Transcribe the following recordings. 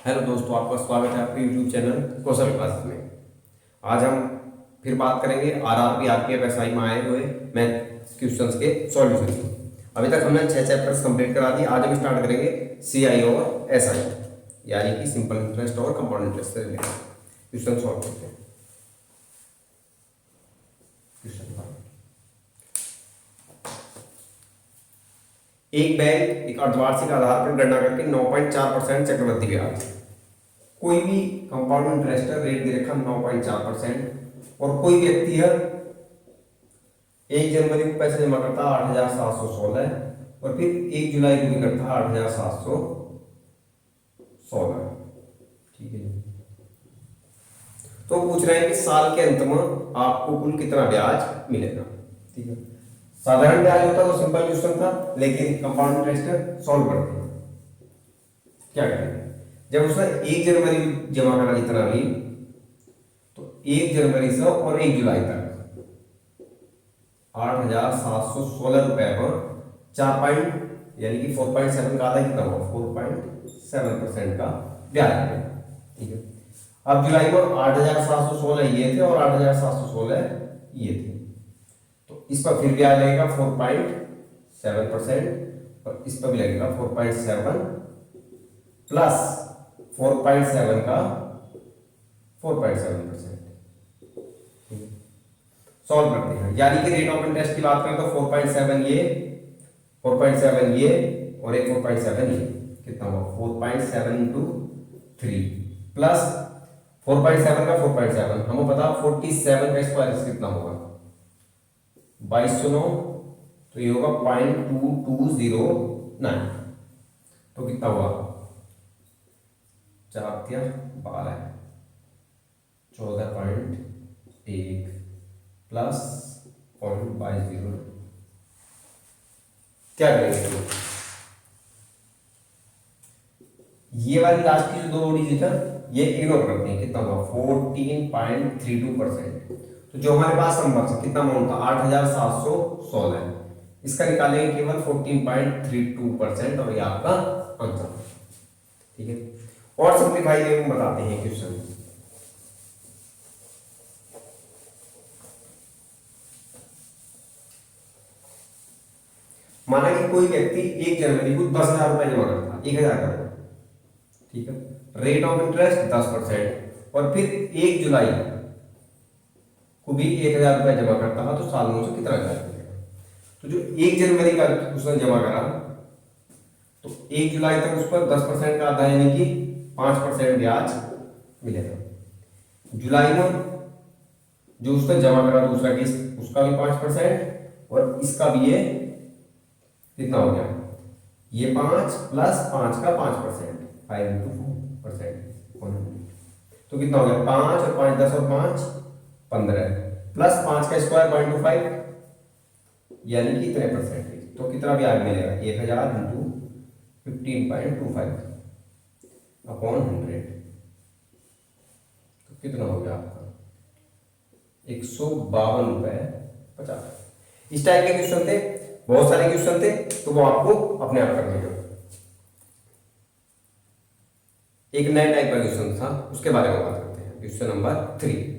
Hello दोस्तों, आपका स्वागत है आपके यूट्यूब चैनल कौशल क्लासेस में। आज हम फिर बात करेंगे आरआरबी आरपीएफ एसआई में आए हुए मैथ क्वेश्चंस के सॉल्यूशन की। अभी तक हमने 6 चैप्टर्स कंप्लीट करा दिए। आज हम स्टार्ट करेंगे सीआई और एसआई, यानी कि सिंपल इंटरेस्ट और कंपाउंड इंटरेस्ट से रिलेटेड क्वेश्चन सॉल्व करते हैं। एक बैंक एक अर्धवार्षिक आधार पर गणना करके 9.4% चक्रवृद्धि ब्याज, कोई भी कंपाउंड इंटरेस्ट रेट दे रखा 9.4%, और कोई व्यक्ति है 1 जनवरी को पैसे जमा करता 8,716 और फिर 1 जुलाई को भी करता 8,716। ठीक है जी। तो पूछ रहे हैं कि साल के अंत में आपको कुल कितना ब्याज मिलेगा। ठीक है, साधारण ब्याज होता तो सिंपल क्वेश्चन था, लेकिन कंपाउंड इंटरेस्ट सॉल्व करते हैं। क्या करेंगे, जब उसने 1 जनवरी जमा करा जितना भी, तो 1 जनवरी से और 1 जुलाई तक 8,716 रुपए पर 4 पॉइंट यानी कि 4.7 का आधा कितना होगा, 4.7% का ब्याज है। ठीक है, अब जुलाई में 8,716 ये थे और 8,716 ये थे, तो इस पर फिर ब्याज लगेगा 4.7% और इस पर भी लगेगा 4.7 प्लस 4.7 का 4.7%। सॉल्व करते हैं, यानी कि रेट ऑफ इंटरेस्ट की बात करें तो 4.7 ये, 4.7 ये और एक 4.7 ये, कितना होगा 4.7 इंटू 3 प्लस 4.7 का 4.7, हमें पता 47 का स्क्वायर कितना होगा 2209, तो ये होगा 0.2209, तो कितना हुआ 4×12 14.1 प्लस 0.20। क्या करेंगे, ये वाली लास्ट की जो दो डिजिट है ये इग्नोर करते हैं। कितना हुआ 14.32%। तो जो हमारे पास नंबर था कितना अमाउंट था 8,716, इसका निकालेंगे केवल 14.32% और ये आपका आंसर। ठीक है, और सिंप्लीफाई में बताते हैं क्वेश्चन। माना कि कोई व्यक्ति 1 जनवरी को 10,000 रुपए जमा करता, 1,000 का। ठीक है, रेट ऑफ इंटरेस्ट 10%, और फिर 1 जुलाई को भी 1,000 रुपए जमा करता है, तो साल में उसे कितना ब्याज मिलेगा। तो जो 1 जनवरी का उसने जमा करा, तो 1 जुलाई तक उस पर 10% का आधा यानी कि 5% ब्याज मिलेगा। जुलाई में जो उसने जमा करा दूसरा किस्त, उसका भी 5%, और इसका भी ये कितना हो गया, ये 5 प्लस 5 का 5%, 5 into 4%, तो कितना हो गया 5 और 5 10 और 5 15 प्लस 5 का स्क्वायर 0.25 यानी कि कितने परसेंटेज, तो कितना ब्याज मिलेगा 1,000 इंटू 15.25 अपॉन 100, तो कितना हो गया आपका 152.50। इस टाइप के क्वेश्चन थे, बहुत सारे क्वेश्चन थे, तो वो आपको अपने आप करने हैं। एक नया टाइप का क्वेश्चन था, उसके बारे में बात करते हैं। क्वेश्चन नंबर 3,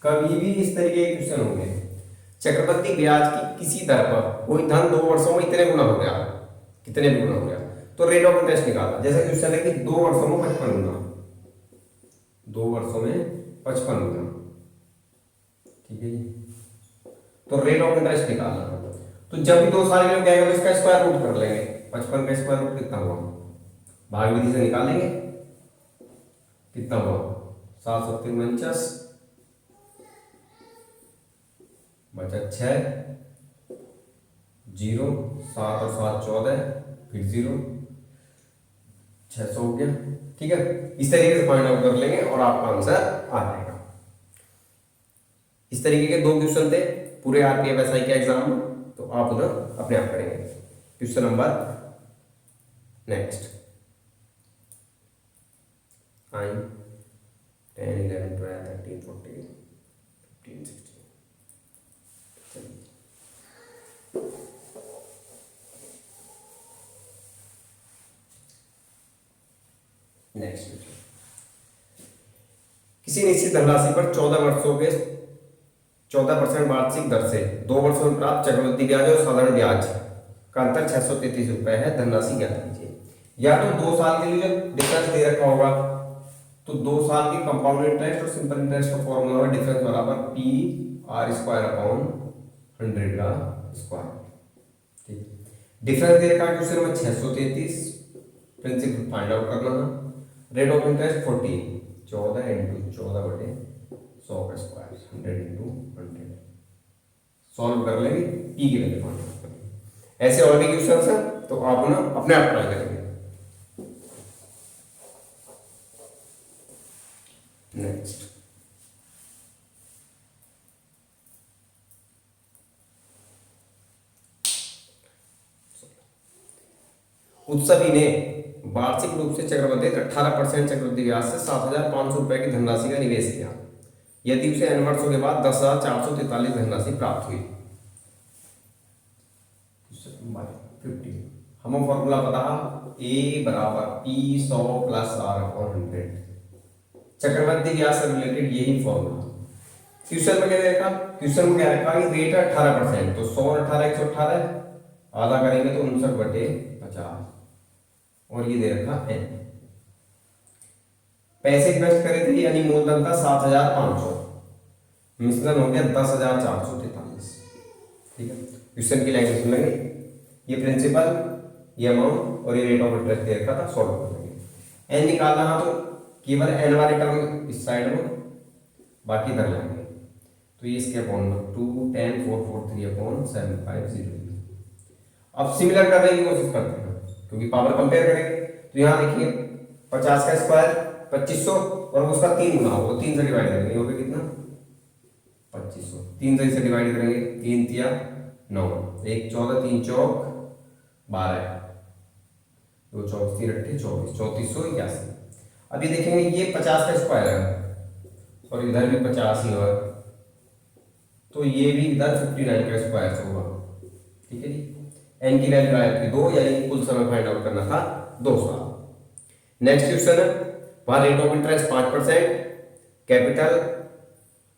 कभी भी इस तरीके के क्वेश्चन होंगे, चक्रवृद्धि ब्याज की किसी दर पर कोई धन 2 वर्षों में इतने गुना हो गया, कितने गुना हो गया, तो रेट ऑफ इंटरेस्ट निकाला। जैसे क्वेश्चन है कि 2 वर्षों में 55 गुना, 2 वर्षों में 55 गुना। ठीक है जी, तो रेट ऑफ इंटरेस्ट निकालना। तो जब भी 2 साल के लिए क्या तो इसका स्क्वायर रूट कर लेंगे, 55 का स्क्वायर रूट कितना हुआ, भाग विधि से निकालेंगे, कितना हुआ 749 बचा 6 0 7 और 7 14 फिर 0 600 हो गया। ठीक है, इस तरीके से फाइंड आउट कर लेंगे और आपका आंसर आ जाएगा। इस तरीके के 2 क्वेश्चन थे पूरे आरपीएफ एसआई के एग्जाम में, तो आप उधर अपने आप करेंगे। क्वेश्चन नंबर नेक्स्ट 9 10 11 12 13 14 15 16 नेक्स्ट, किसी निश्चित धनराशि पर 14 वर्षों के 14% वार्षिक दर से 2 वर्षों में प्राप्त चक्रवृद्धि ब्याज और साधारण ब्याज का अंतर 633 रुपए है, धनराशि ज्ञात कीजिए। या तो 2 साल के लिए जब डिफरेंस दे रखा होगा तो 2 साल की कंपाउंड इंटरेस्ट और सिंपल इंटरेस्ट का फॉर्मूला होगा डिफरेंस बराबर पी आर स्क्वायर अपॉन 100 का स्क्वायर। ठीक, डिफरेंस दे रखा है क्वेश्चन में 633, प्रिंसिपल फाइंड आउट करना है। रेट ऑफ इंटरेस्ट 40, 14 इंटू 14 बटे 100 का स्क्वायर, 100 इंटू 100 सॉल्व कर लेंगे, पी की वैल्यू फाइंड आउट करेंगे। ऐसे और भी क्वेश्चन हैं तो आप ना अपने आप ट्राई करेंगे। नेक्स्ट, उत्सवी ने वार्षिक रूप से चक्रवृद्धि 18% चक्रवृद्धि ब्याज से 7,500 रुपए की धनराशि का निवेश किया, यदि उसे n वर्षों के बाद 10,443 धनराशि प्राप्त हुई। 50 हमें फॉर्मूला पता है A बराबर P 100 प्लस R अपॉन 100, चक्रवृद्धि ब्याज से रिलेटेड यही फॉर्मूला। क्वेश्चन में क्या देखा, क्वेश्चन में क्या रखा कि रेट 18%, तो 100 18 118 आधा करेंगे तो 59 बटे 50 और ये दे रखा n। पैसे इन्वेस्ट करे थे यानी मूलधन था 7,500, मिश्रण हो गया 10,443। ठीक है, क्वेश्चन की लैंग्वेज सुन लेंगे, ये प्रिंसिपल, ये अमाउंट और ये रेट ऑफ इंटरेस्ट दे रखा था, सॉल्व कर लेंगे। एन निकालना है तो केवल एन वाले टर्म इस साइड में, बाकी इधर लाएंगे तो ये इसके अपॉन 2 10 4 4 3 अपॉन 7 5 0। अब सिमिलर करने की कोशिश करते हैं क्योंकि पावर कंपेयर करेंगे। तो यहाँ देखिए 50 का स्क्वायर 2500 और उसका 3 गुना होगा, 3 से डिवाइड करेंगे, हो गया कितना 2500, 3 से डिवाइड करेंगे, 3 तिया 9, 1 14 3 चौक 12, 2 चौक 3 अट्ठे 24, 3481। अभी देखेंगे ये 50 का स्क्वायर है और इधर भी 50 ही होगा, तो ये भी इधर 59 का स्क्वायर से होगा। ठीक है जी, एन की वैल्यू आया थी 2, यानी कुल समय फाइंड आउट करना था 2 साल। नेक्स्ट क्वेश्चन है, वहां रेट ऑफ इंटरेस्ट 5%, कैपिटल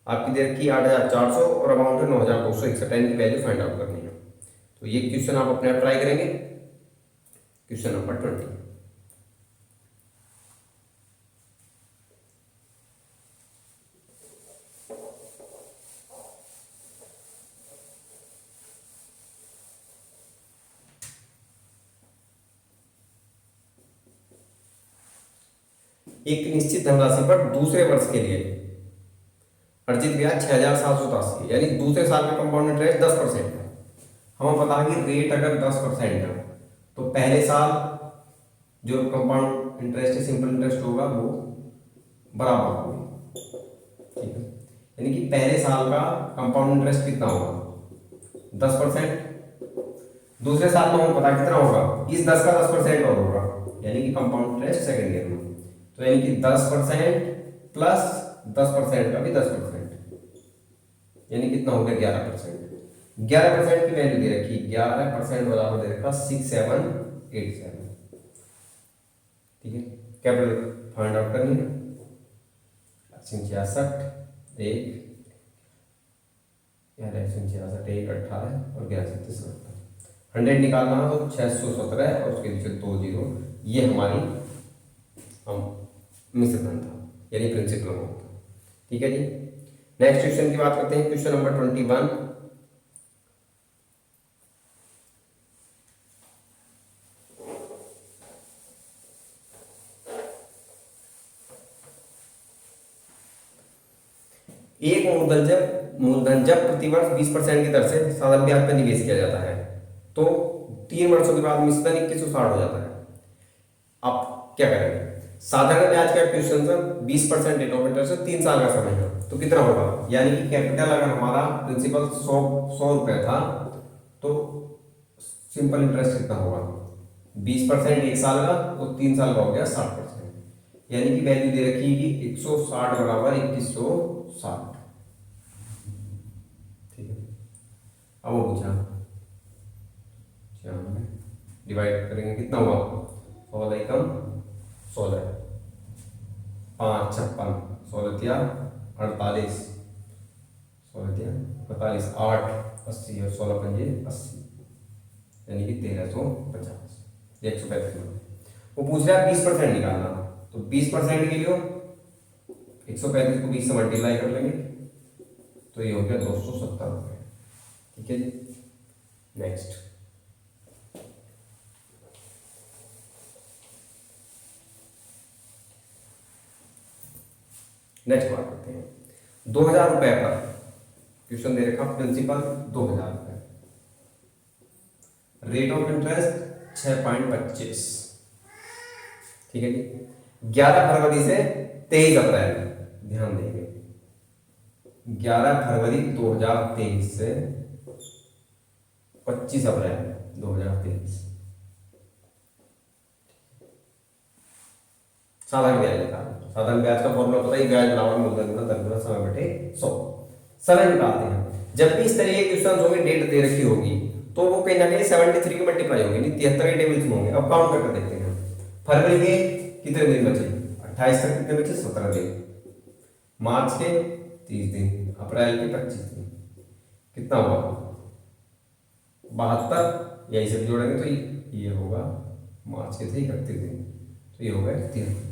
आपकी दे रखी 8,400 और अमाउंट है 9,261, एन की वैल्यू फाइंड आउट करनी है। तो ये क्वेश्चन आप अपने आप ट्राई करेंगे। क्वेश्चन नंबर 20, एक निश्चित धनराशि पर दूसरे वर्ष के लिए अर्जित ब्याज 6,787, यानी दूसरे साल का कंपाउंड इंटरेस्ट 10% है। हमें पता है कि रेट अगर 10% है तो पहले साल जो कंपाउंड इंटरेस्ट है सिंपल इंटरेस्ट होगा वो बराबर होगा। ठीक है, यानी कि पहले साल का कंपाउंड इंटरेस्ट कितना होगा 10%, दूसरे साल में हमें पता कितना होगा, इस 10 का 10% और होगा, यानी कि कंपाउंड इंटरेस्ट सेकेंड ईयर में, तो यानी कि 10% प्लस 10% का भी 10%, यानी कितना हो गया 11%। 11% की वैल्यू दे रखी, 11% बराबर दे रखा 6787। ठीक है, कैपिटल फाइंड आउट करनी है, 66 1 18 और 11 100 निकालना हो तो 617 और उसके पीछे 2 0, ये हमारी मिश्रण था यानी प्रिंसिपल अमाउंट था। ठीक है जी, नेक्स्ट क्वेश्चन की बात करते हैं, क्वेश्चन नंबर 21। एक मूलधन जब प्रतिवर्ष 20% की दर से साधारण ब्याज पर निवेश किया जाता है तो 3 वर्षों के बाद मिश्रण 2160 हो जाता है। आप क्या करेंगे, साधारण ब्याज का question sir 20% rate of interest 3 साल का समय है तो कितना होगा, यानी कि कैपिटल अगर हमारा प्रिंसिपल 100 रुपए था तो सिंपल इंटरेस्ट कितना होगा 20% 1 साल का, तो 3 साल का हो गया 60%, यानी कि वैल्यू दे रखी है 160 बराबर 2160। ठीक है, अब वो पूछा डिवाइड करेंगे कितना हुआ 16 एकम 16, 5 56, 16 48, 16 48, 8 80 और 16 पंजे 80, यानी कि 1350, 135 में। वो पूछ रहा है 20% निकालना, तो 20% के लिए 135 को 20 से मल्टीप्लाई कर लेंगे, तो ये हो गया 270 रुपये। ठीक है जी। नेक्स्ट बात करते हैं 2000 रुपये पर क्वेश्चन दे रखा, प्रिंसिपल 2000 रुपये, रेट ऑफ इंटरेस्ट 6.25। ठीक है जी। 11 फरवरी से 23 अप्रैल, ध्यान देंगे 11 फरवरी 2023 से 25 अप्रैल 2023, साधारण ब्याज निकालना। साधारण ब्याज का फॉर्मूला पता ही, ब्याज बराबर मूलधन गुणा धन गुणा समय बटे 100। समय निकालते हैं। जब भी इस तरह के क्वेश्चन होंगे, डेट दे रखी होगी, तो वो कहीं ना कहीं 73 की मल्टीप्लाई होंगे, नहीं 73 के टेबल्स में होंगे। अब काउंट करके देखते हैं। फरवरी के कितने दिन बचे, 28 तक कितने बचे, 17 दिन। मार्च के 30 दिन, अप्रैल के 25 दिन, कितना हुआ 72, यही सब जोड़ेंगे तो ये होगा, मार्च के थे 31 दिन, तो ये होगा 73।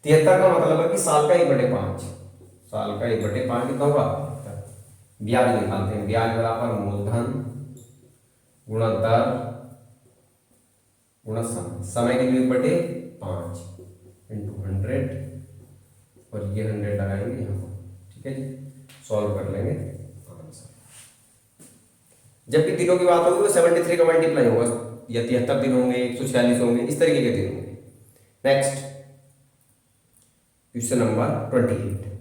73 का मतलब है कि साल का 1/5, साल का 1/5 कितना होगा। ब्याज निकालते हैं। ब्याज बराबर मूलधन गुणा दर गुणा समय। समय के लिए 1/5 इंटू 100, और ये 100 लगाएंगे यहाँ पर। ठीक है जी। सॉल्व कर लेंगे आंसर। जब भी दिनों की बात होगी तो 73 का मल्टीप्लाई होगा, या 73 दिन होंगे, 146 होंगे, इस तरीके के दिन होंगे। Next question number 28।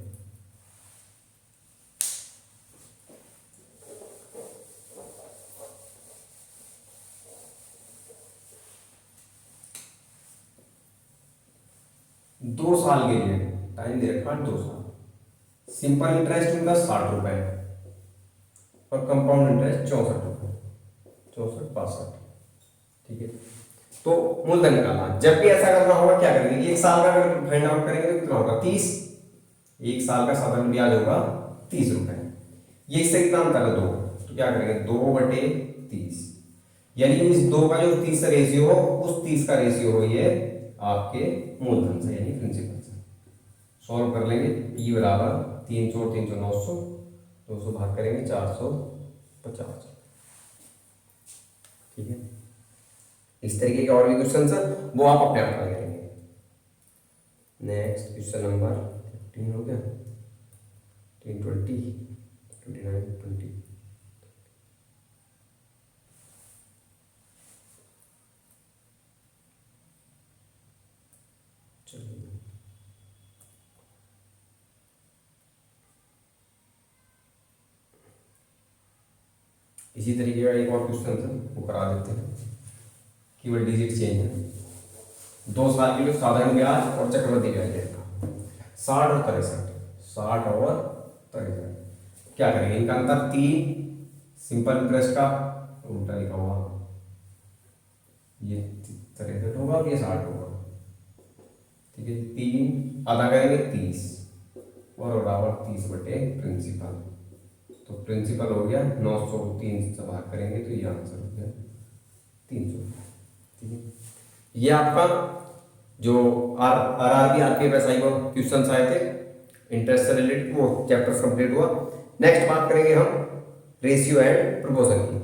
दो साल के लिए टाइम दे रखा है, 2 साल। सिंपल इंटरेस्ट उनका 60 रुपए और कंपाउंड इंटरेस्ट 64 रुपए, 64 62। ठीक है। तो मूलधन निकालना। जब भी ऐसा करना होगा क्या करेंगे, 1 साल का अगर फाइंड आउट करेंगे तो कितना होगा 30। 1 साल का साधारण ब्याज होगा 30 रुपए। ये इससे कितना अंतर है 2, तो क्या करेंगे 2/30, यानी इस 2 का जो 30 का रेशियो हो, उस 30 का रेशियो हो ये आपके मूलधन से, यानी प्रिंसिपल से। सॉल्व कर लेंगे। P बराबर 3 × 3 = 900, 200 भाग करेंगे 450। ठीक है। इस तरीके के और भी क्वेश्चन है, वो आप अपने आप कर करेंगे। नेक्स्ट क्वेश्चन नंबर 15 हो गया, 10 20 29 20। इसी तरीके का एक और क्वेश्चन था, वो करा देते हैं। केवल डिजिट चेंज है। 2 साल के लिए साधारण ब्याज और चक्रवृद्धि ब्याज देगा 60 और 63, 60 और 63। क्या करेंगे इनका अंतर 3, सिंपल इंटरेस्ट का उल्टा लिखा हुआ, ये 63 होगा और ये 60 होगा। ठीक है। 3 आधा करेंगे 30 और बराबर 30 बटे प्रिंसिपल, तो प्रिंसिपल हो गया 900, 3 से भाग करेंगे तो ये आंसर हो गया 300। ठीक है। ये आपका जो आरआरबी आरपीएफ को क्वेश्चन आए थे इंटरेस्ट से रिलेटेड, वो चैप्टर कंप्लीट हुआ। नेक्स्ट बात करेंगे हम रेशियो एंड प्रोपोर्शन की।